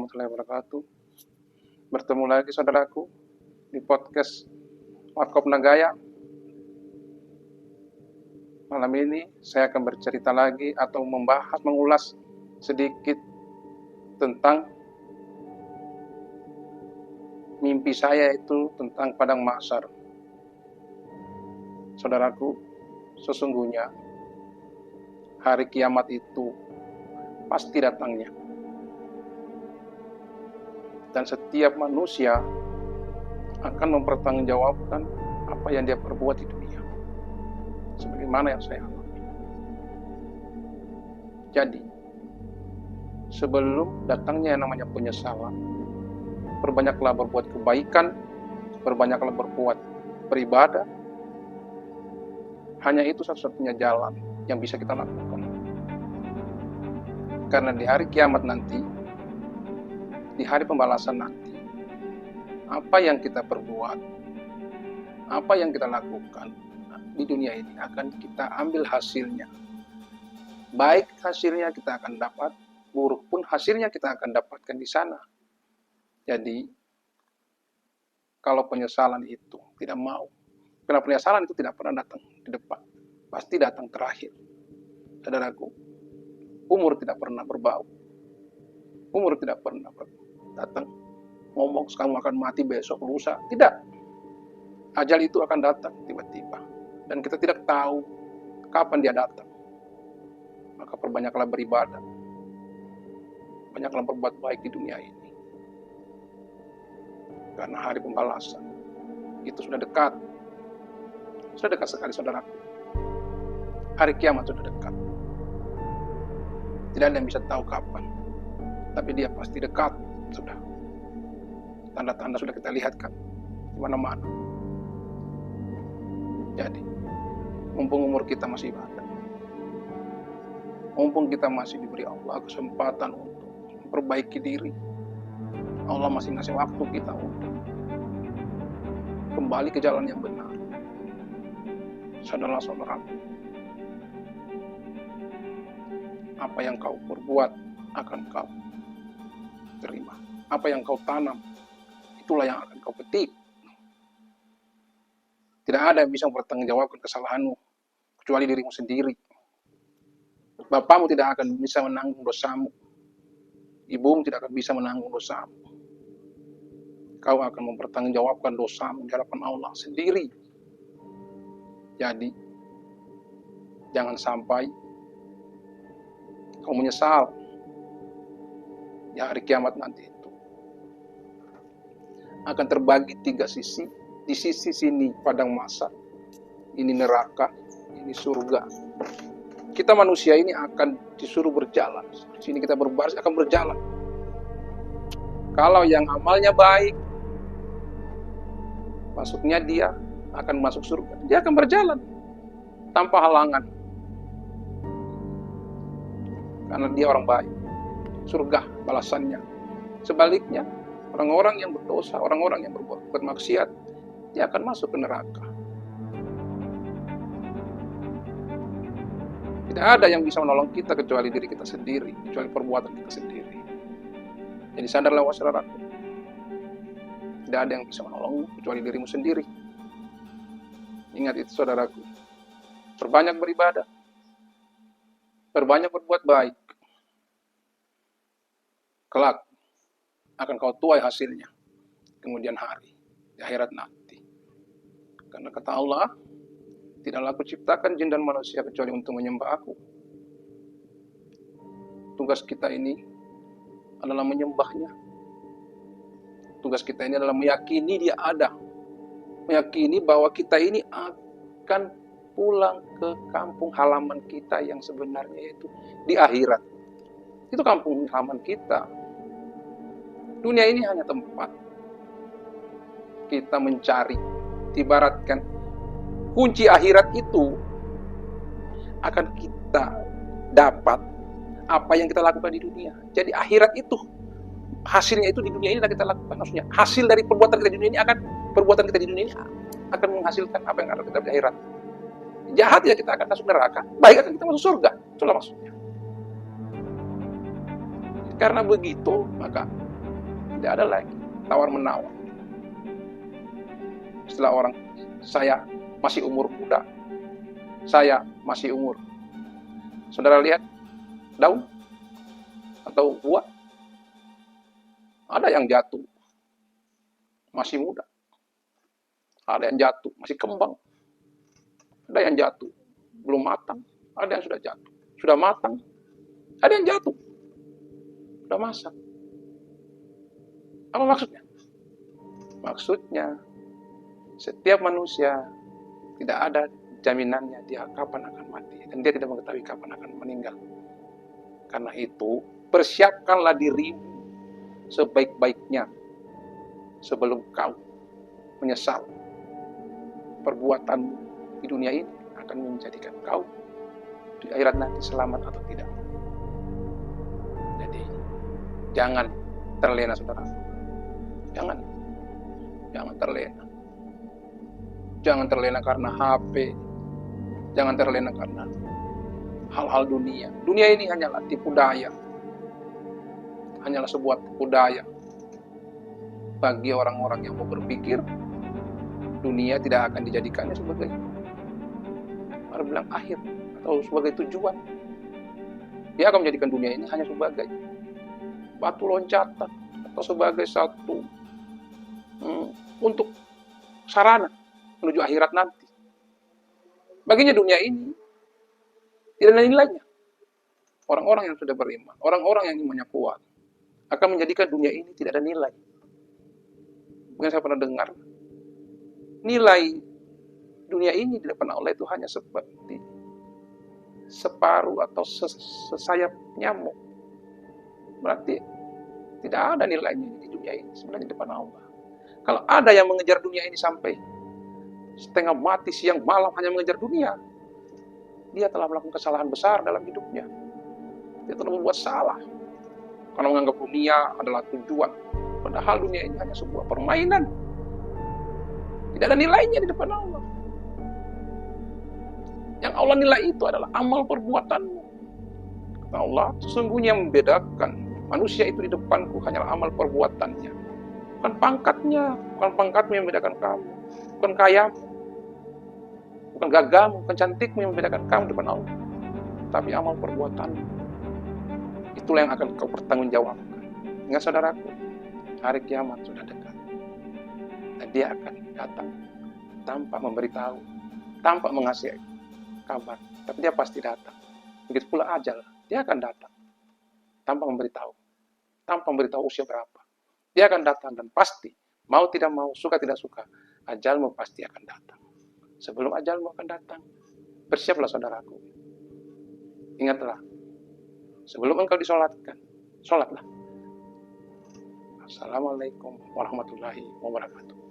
warahmatullahi wabarakatuh. Bertemu lagi saudaraku di podcast Warkop Nagaya. Malam ini saya akan bercerita lagi atau mengulas sedikit tentang mimpi saya itu tentang padang mahsyar. Saudaraku, sesungguhnya hari kiamat itu pasti datangnya. Dan setiap manusia akan mempertanggungjawabkan apa yang dia perbuat di dunia. Sebagaimana yang saya alami. Jadi, sebelum datangnya yang namanya penyesalan, perbanyaklah berbuat kebaikan, perbanyaklah berbuat beribadah. Hanya itu satu-satunya jalan yang bisa kita lakukan. Karena di hari kiamat nanti, di hari pembalasan nanti, apa yang kita perbuat, apa yang kita lakukan di dunia ini akan kita ambil hasilnya. Baik hasilnya kita akan dapat, buruk pun hasilnya kita akan dapatkan di sana. Jadi, kalau penyesalan itu tidak mau, karena penyesalan itu tidak pernah datang di depan, pasti datang terakhir. Saudaraku, umur tidak pernah berbau, umur tidak pernah datang ngomong kamu akan mati besok lusa, tidak. Ajal itu akan datang tiba-tiba dan kita tidak tahu kapan dia datang. Maka perbanyaklah beribadah, banyaklah berbuat baik di dunia ini, karena hari pembalasan itu sudah dekat sekali saudaraku. Hari kiamat sudah dekat. Tidak ada yang bisa tahu kapan, tapi dia pasti dekat. Sudah, tanda-tanda sudah kita lihatkan di mana-mana. Jadi, mumpung umur kita masih ada, mumpung kita masih diberi Allah kesempatan untuk memperbaiki diri, Allah masih ngasih waktu kita untuk kembali ke jalan yang benar. Saudara-saudaraku, apa yang kau perbuat akan kau terima. Apa yang kau tanam, itulah yang akan kau petik. Tidak ada yang bisa mempertanggungjawabkan kesalahanmu kecuali dirimu sendiri. Bapakmu tidak akan bisa menanggung dosamu. Ibumu tidak akan bisa menanggung dosamu. Kau akan mempertanggungjawabkan dosamu di hadapan Allah sendiri. Jadi, jangan sampai kau menyesal di hari kiamat nanti. Akan terbagi 3 sisi. Di sisi sini padang mahsyar, ini neraka, ini surga. Kita manusia ini akan disuruh berjalan. Di sini kita berbaris akan berjalan. Kalau yang amalnya baik, masuknya dia akan masuk surga. Dia akan berjalan tanpa halangan. Karena dia orang baik. Surga balasannya. Sebaliknya, orang-orang yang berdosa, orang-orang yang berbuat maksiat, dia akan masuk ke neraka. Tidak ada yang bisa menolong kita kecuali diri kita sendiri, kecuali perbuatan kita sendiri. Jadi sadarlah saudaraku, tidak ada yang bisa menolongmu kecuali dirimu sendiri. Ingat itu saudaraku, perbanyak beribadah, perbanyak berbuat baik. Kelak akan kau tuai hasilnya kemudian hari di akhirat nanti. Karena kata Allah, tidaklah aku ciptakan jin dan manusia kecuali untuk menyembah aku. Tugas kita ini adalah menyembahnya. Tugas kita ini adalah meyakini dia ada. Meyakini bahwa kita ini akan pulang ke kampung halaman kita yang sebenarnya yaitu di akhirat. Itu kampung halaman kita. Dunia ini hanya tempat kita mencari, ibaratkan kunci akhirat itu akan kita dapat apa yang kita lakukan di dunia. Jadi akhirat itu hasilnya itu di dunia ini kita lakukan. Maksudnya hasil dari perbuatan kita di dunia ini akan menghasilkan apa yang ada kita di akhirat. Jahat ya kita akan masuk neraka, baik akan kita masuk surga. Itulah maksudnya. Karena begitu, maka Tidak ada lagi tawar-menawar. Setelah orang, saya masih umur muda, saya masih umur. Saudara lihat daun atau buah, ada yang jatuh masih muda, ada yang jatuh masih kembang, ada yang jatuh belum matang, ada yang sudah jatuh sudah matang, ada yang jatuh sudah masak. Apa maksudnya? Maksudnya setiap manusia tidak ada jaminannya dia kapan akan mati, dan dia tidak mengetahui kapan akan meninggal. Karena itu, persiapkanlah dirimu sebaik-baiknya sebelum kau menyesal. Perbuatanmu di dunia ini akan menjadikan kau di akhirat nanti selamat atau tidak. Jadi, jangan terlena, saudara. Jangan terlena. Jangan terlena karena HP. Jangan terlena karena hal-hal dunia. Dunia ini hanyalah tipu daya. Hanyalah sebuah tipu daya bagi orang-orang yang mau berpikir dunia tidak akan dijadikannya sebagai orang bilang akhir atau sebagai tujuan. Dia akan menjadikan dunia ini hanya sebagai batu loncatan atau sebagai satu untuk sarana menuju akhirat nanti. Baginya dunia ini tidak ada nilainya. Orang-orang yang sudah beriman, orang-orang yang imannya kuat, akan menjadikan dunia ini tidak ada nilai. Mungkin saya pernah dengar, nilai dunia ini di depan Allah itu hanya seperti separuh atau sesayap nyamuk. Berarti tidak ada nilainya di dunia ini sebenarnya di depan Allah. Kalau ada yang mengejar dunia ini sampai setengah mati siang malam hanya mengejar dunia, dia telah melakukan kesalahan besar dalam hidupnya. Dia telah membuat salah karena menganggap dunia adalah tujuan. Padahal dunia ini hanya sebuah permainan. Tidak ada nilainya di depan Allah. Yang Allah nilai itu adalah amal perbuatanmu. Kata Allah, sesungguhnya yang membedakan manusia itu di depanku hanyalah amal perbuatannya. Bukan pangkatnya, bukan pangkatmu yang membedakan kamu. Bukan kayamu, bukan gagahmu, bukan cantikmu yang membedakan kamu di depan Allah. Tapi amal perbuatanmu. Itulah yang akan kau pertanggungjawabkan. Ingat saudaraku, hari kiamat sudah dekat. Dan dia akan datang tanpa memberitahu, tanpa mengasih kabar. Tapi dia pasti datang. Begitu pula ajal, dia akan datang tanpa memberitahu. Tanpa memberitahu usia berapa. Dia akan datang dan pasti, mau tidak mau, suka tidak suka, ajalmu pasti akan datang. Sebelum ajalmu akan datang, bersiaplah saudaraku. Ingatlah, sebelum engkau disolatkan, solatlah. Assalamualaikum warahmatullahi wabarakatuh.